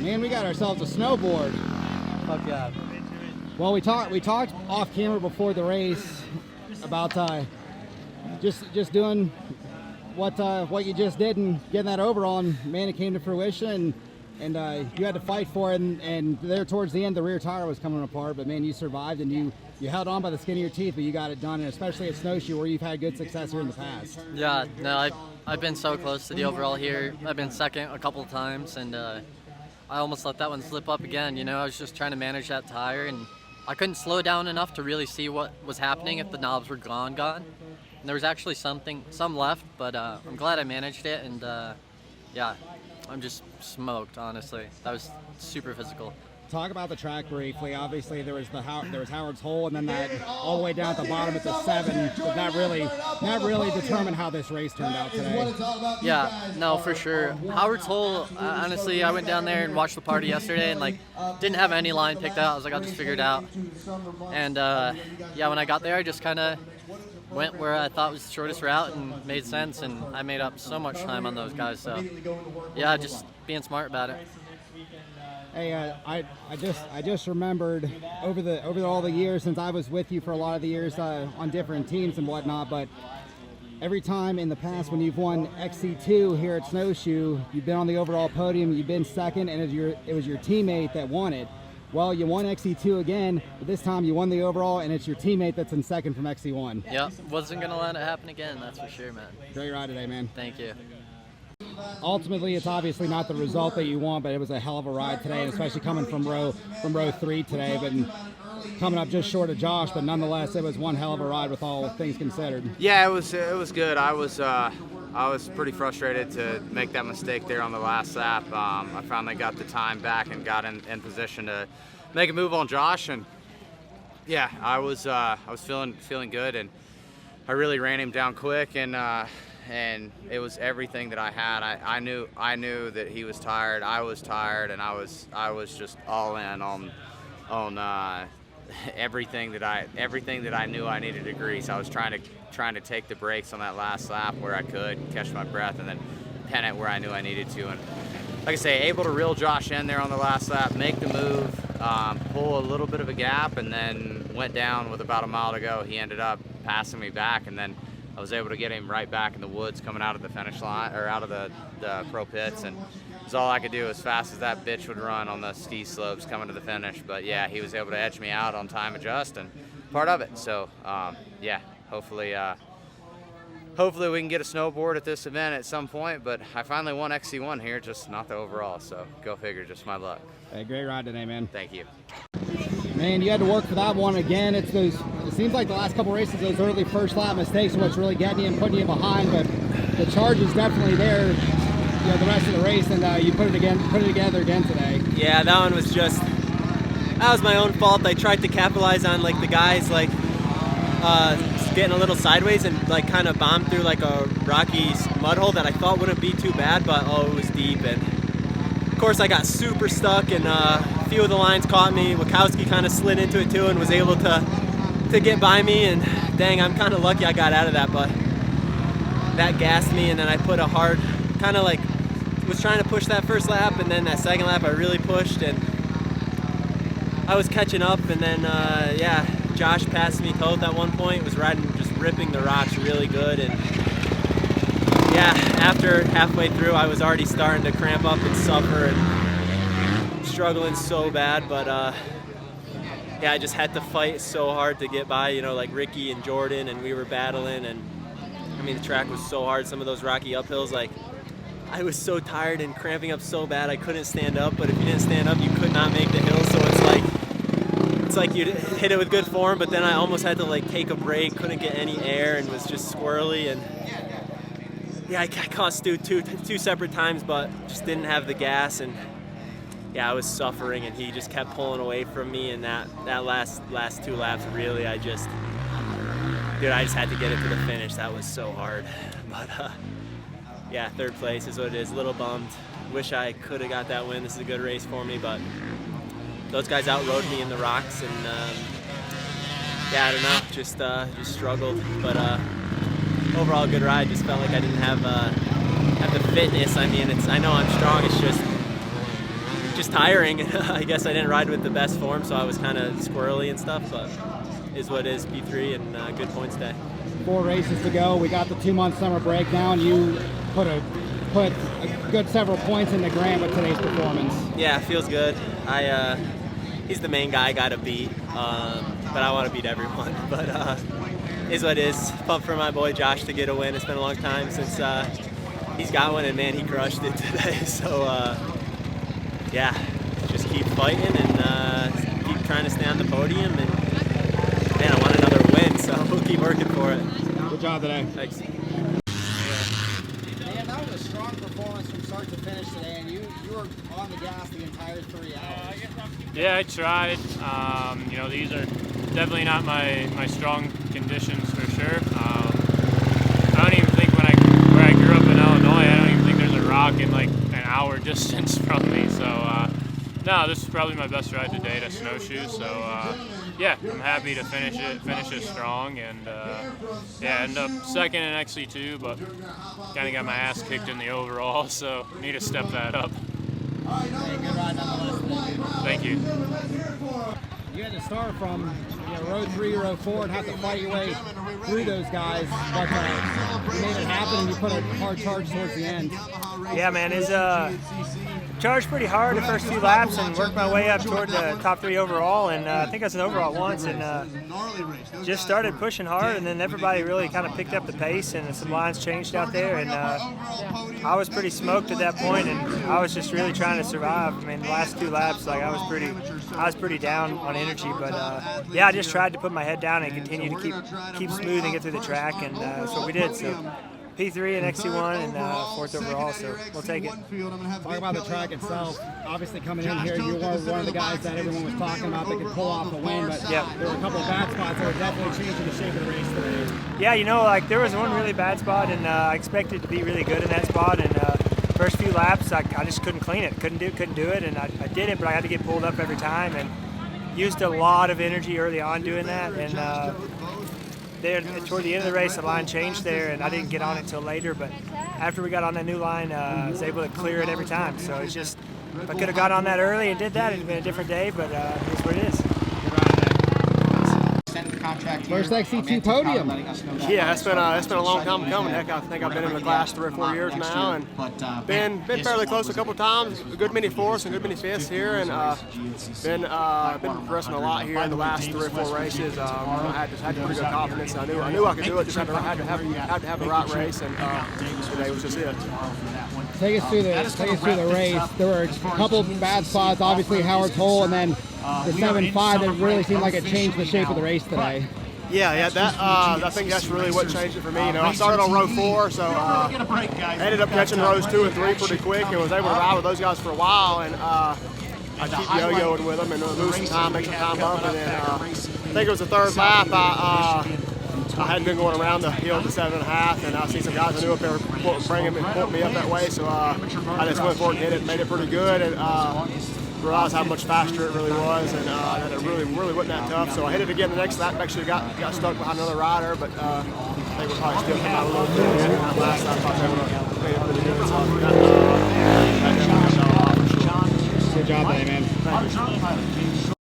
Man, we got ourselves a snowboard. Fuck yeah. Well, we talked off camera before the race about just doing what you just did and getting that overall, and man, it came to fruition. And you had to fight for it, and there towards the end, the rear tire was coming apart. But man, you survived, and you held on by the skin of your teeth, but you got it done. And especially at Snowshoe, where you've had good success here in the past. Yeah, no, I've been so close to the overall here. I've been second a couple of times, and I almost let that one slip up again. You know, I was just trying to manage that tire, and I couldn't slow down enough to really see what was happening if the knobs were gone. And there was actually some left, but I'm glad I managed it, and yeah, I'm just smoked, honestly. That was super physical. Talk about the track briefly. Obviously, there was Howard's Hole, and then that all the way down at the bottom at the 7. But that really determined how this race turned out today. Yeah, no, for sure. Howard's Hole. Honestly, I went down there and watched the party yesterday, and didn't have any line picked out. I was like, I'll just figure it out. And yeah, when I got there, I just kind of went where I thought was the shortest route and made sense, and I made up so much time on those guys. So yeah, just being smart about it. Hey, I just remembered over all the years, since I was with you for a lot of the years on different teams and whatnot, but every time in the past when you've won XC2 here at Snowshoe, you've been on the overall podium, you've been second, and it was your teammate that won it. Well, you won XC2 again, but this time you won the overall, and it's your teammate that's in second from XC1. Yep, wasn't going to let it happen again, that's for sure, man. Great ride today, man. Thank you. Ultimately, it's obviously not the result that you want, but it was a hell of a ride today, and especially coming from row 3 today, but coming up just short of Josh, but nonetheless, it was one hell of a ride with all things considered. Yeah, it was good. I was pretty frustrated to make that mistake there on the last lap. I finally got the time back and got in position to make a move on Josh, and yeah, I was feeling good, and I really ran him down quick, and it was everything that I had. I knew that he was tired. I was tired, and I was just all in on everything that I knew I needed to grease. I was trying to take the brakes on that last lap where I could, catch my breath, and then pen it where I knew I needed to. And like I say, able to reel Josh in there on the last lap, make the move, pull a little bit of a gap, and then went down with about a mile to go. He ended up passing me back, and then I was able to get him right back in the woods coming out of the finish line, or out of the pro pits, and it was all I could do as fast as that bitch would run on the ski slopes coming to the finish. But yeah, he was able to edge me out on time adjust, and part of it. So yeah, hopefully we can get a snowboard at this event at some point, but I finally won XC1 here, just not the overall, so go figure, just my luck. Hey, great ride today, man. Thank you. Man, you had to work for that one again. It seems like the last couple races, those early first lap mistakes are what's really getting you and putting you behind, but the charge is definitely there, you know, the rest of the race, and you put it together again today. Yeah, that one was that was my own fault. I tried to capitalize on the guys getting a little sideways and kind of bombed through a rocky mud hole that I thought wouldn't be too bad, but it was deep, and of course I got super stuck, and a few of the lines caught me. Wachowski kind of slid into it too and was able to get by me, and dang, I'm kind of lucky I got out of that, but that gassed me, and then I put a hard, was trying to push that first lap, and then that second lap I really pushed, and I was catching up, and then yeah, Josh passed me both at one point, was riding, just ripping the rocks really good, and yeah, after halfway through I was already starting to cramp up and suffer and struggling so bad, but yeah, I just had to fight so hard to get by, like Ricky and Jordan, and we were battling, and I mean the track was so hard, some of those rocky uphills, I was so tired and cramping up so bad I couldn't stand up, but if you didn't stand up you could not make the hill, so it's like you hit it with good form, but then I almost had to take a break, couldn't get any air, and was just squirrely, and yeah, I caught Stu two separate times, but just didn't have the gas, and yeah, I was suffering, and he just kept pulling away from me, and that last 2 laps, really, I just had to get it to the finish. That was so hard, but yeah, 3rd place is what it is. A little bummed. Wish I could have got that win. This is a good race for me, but those guys outrode me in the rocks, and yeah, I don't know, just struggled, but overall good ride. Just felt like I didn't have the fitness. I mean, I know I'm strong. It's just just tiring. I guess I didn't ride with the best form, so I was kind of squirrely and stuff, but is what it is, P3 and good points day. 4 races to go. We got the 2-month summer break now, and you put a good several points in the Grand with today's performance. Yeah, it feels good. He's the main guy I got to beat, but I want to beat everyone. But is what it is. Pumped for my boy Josh to get a win. It's been a long time since he's got one, and man, he crushed it today. So yeah, just keep fighting and keep trying to stay on the podium. And man, I want another win, so we'll keep working for it. Good job today. Thanks. Man, that was a strong performance from start to finish today, and you were on the gas the entire 3 hours. Yeah, I tried. You know, these are definitely not my strong conditions for sure. I don't even think where I grew up in Illinois, I don't even think there's a rock in like an hour distance from me. So no, this is probably my best ride to date at Snowshoe. So yeah, I'm happy to finish it strong, and yeah, end up second in XC2, but kind of got my ass kicked in the overall, so need to step that up. Hey, good ride nonetheless. Thank you. You had to start from row 3, row 4, and have to fight your way through those guys, but you made it happen, and you put a hard charge towards the end. Yeah, man, it's charged pretty hard the first few laps and worked my way up toward the top 3 overall, and I think I was an overall once, and just started pushing hard, and then everybody really kind of picked up the pace, and some lines changed out there, and I was pretty smoked at that point, and I was just really trying to survive. I mean, the last 2 laps, like I was pretty down on energy, but yeah, I just tried to put my head down and continue to keep smooth and get through the track, and that's what we did. So P3 and XC1 and 4th overall, so we'll take it. Talk about the track itself. Obviously, coming in here, you were one of the guys that everyone was talking about that could pull off a win, but there were a couple of bad spots that were definitely changing the shape of the race today. Yeah, you know, like there was one really bad spot, and I expected to be really good in that spot, and first few laps, I just couldn't clean it, couldn't do it, and I did it, but I had to get pulled up every time, and used a lot of energy early on doing that, and there toward the end of the race, the line changed there, and I didn't get on it until later. But after we got on that new line, I was able to clear it every time. So it's just, if I could have got on that early and did that, it'd been a different day. But it's what it is. First XC2 podium. Yeah, it's been a long time coming. Heck, I think I've been in the class 3 or 4 years now, and been fairly close a couple times. A good many 4ths and good many 5ths here, and been progressing a lot here in the last 3 or 4 races. I had pretty good confidence. I knew I could do it. Just had to have the right race, and today was just it. Take us through the race. There were a couple bad spots. Obviously, Howard's hole, and then the 7.5 that really seemed like it changed the shape of the race today. Yeah, I think that's really what changed it for me. You know, I started on row 4, so ended up catching rows 2 and 3 pretty quick, and was able to ride with those guys for a while, and I keep yo-yoing with them and lose some time, make some time up, and then I think it was the 3rd lap. I hadn't been going around the hill to 7.5, and I see some guys I knew up there bringing me up that way, so I just went forward and hit it, made it pretty good, and realized how much faster it really was, and that it really wasn't that tough. So I hit it again the next lap. Actually got stuck behind another rider, but I think we'll probably still come out a little bit. Last time I thought they were pretty good. So Good job today, man. Thank you.